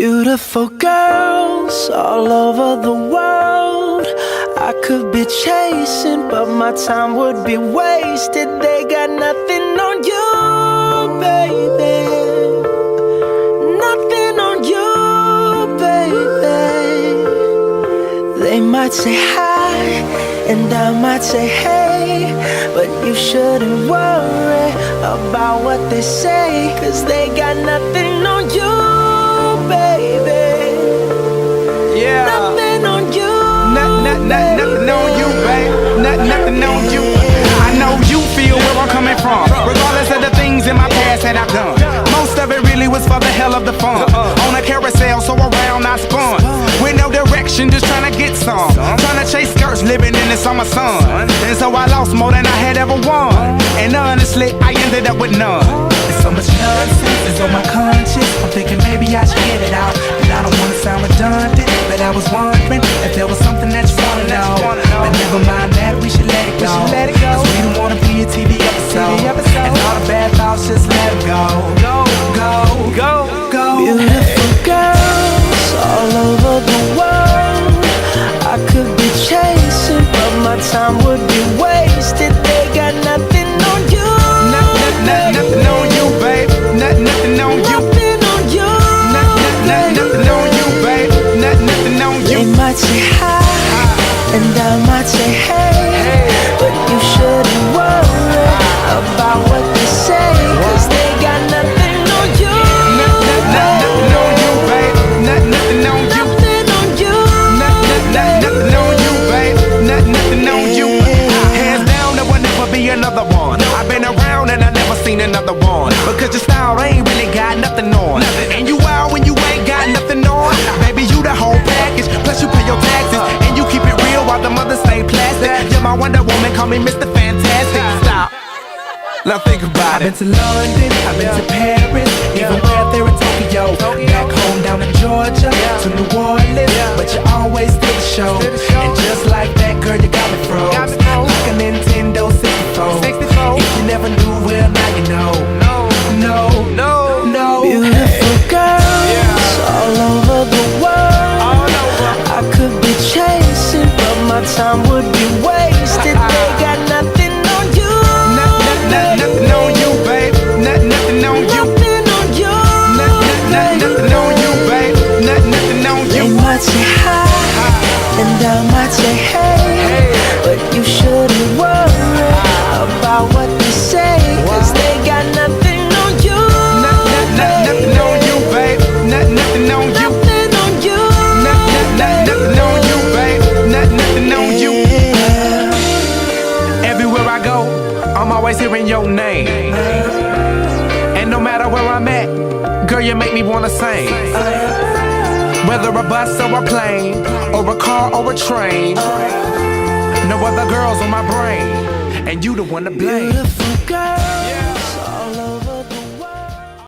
Beautiful girls all over the world I could be chasing, but my time would be wasted. They got nothing on you, baby. Nothing on you, baby. They might say hi, and I might say hey, but you shouldn't worry about what they say, 'cause they got nothing on you, baby. Yeah. Nothing on you. Nothing on you, babe. Nothing on you. I know you feel where I'm coming from, regardless of the things in my past that I've done. Most of it really was for the hell of the fun. On a carousel, so around I spun, with no direction, just trying to get some. Trying to chase skirts, living in the summer sun. And so I lost more than I had ever won. And honestly, I ended up with none. There's so much nonsense that's on my conscience. I'm thinking maybe I should get it out, and I don't wanna sound redundant, but I was wondering if there was something that you wanna know. But never mind that, we should let it go. 'Cause we don't wanna be a TV episode. And all the bad thoughts, just let them go. Go, go. Beautiful girls all over the world I could be chasing, but my time would be wasted. They got nothing on you. Nothing on you, babe. Nothing on you. Nothing on you. Nothing on you, babe. Nothing on you. They might say hi, and I might say hey, but you shouldn't worry about what they say, 'cause they got nothing on you. Nothing on you, babe. Nothing on you. Nothing on you. Nothing on you, babe. Nothing on you. Hands down, there will never be another one. I've been around and I never seen another one, because your style ain't really got nothing on. And you out when you ain't got nothing on. Baby, you the whole package, plus you pay your taxes, and you keep it real while the mothers stay plastic. You're my Wonder Woman, call me Mr. Fantastic. Stop. Now think about I've been to London, I've been to Paris, even way out there in Tokyo. Back home down in Georgia, to New Orleans, but you always did the show. And just like that, girl, you got me froze, like a Nintendo 64. If you never knew, well, now you know. No. Beautiful girls all over the world I could be chasing, but my time would be wasted. They got nothing on you. Nothing on you, babe. Nothing on you. Nothing on you. Nothing on you, babe. Nothing on They you. might say hi, and I might say hey, but you shouldn't worry about what they say, 'cause they got nothing on you. Nothing on you, babe. Nothing on you. Nothing on you. Nothing on you, babe. Nothing on you. Everywhere I go, I'm always hearing your name. And no matter where I'm at, girl, you make me wanna sing. Whether a bus or a plane, or a car or a train, no other girls on my brain, and you the one to blame. Beautiful girl.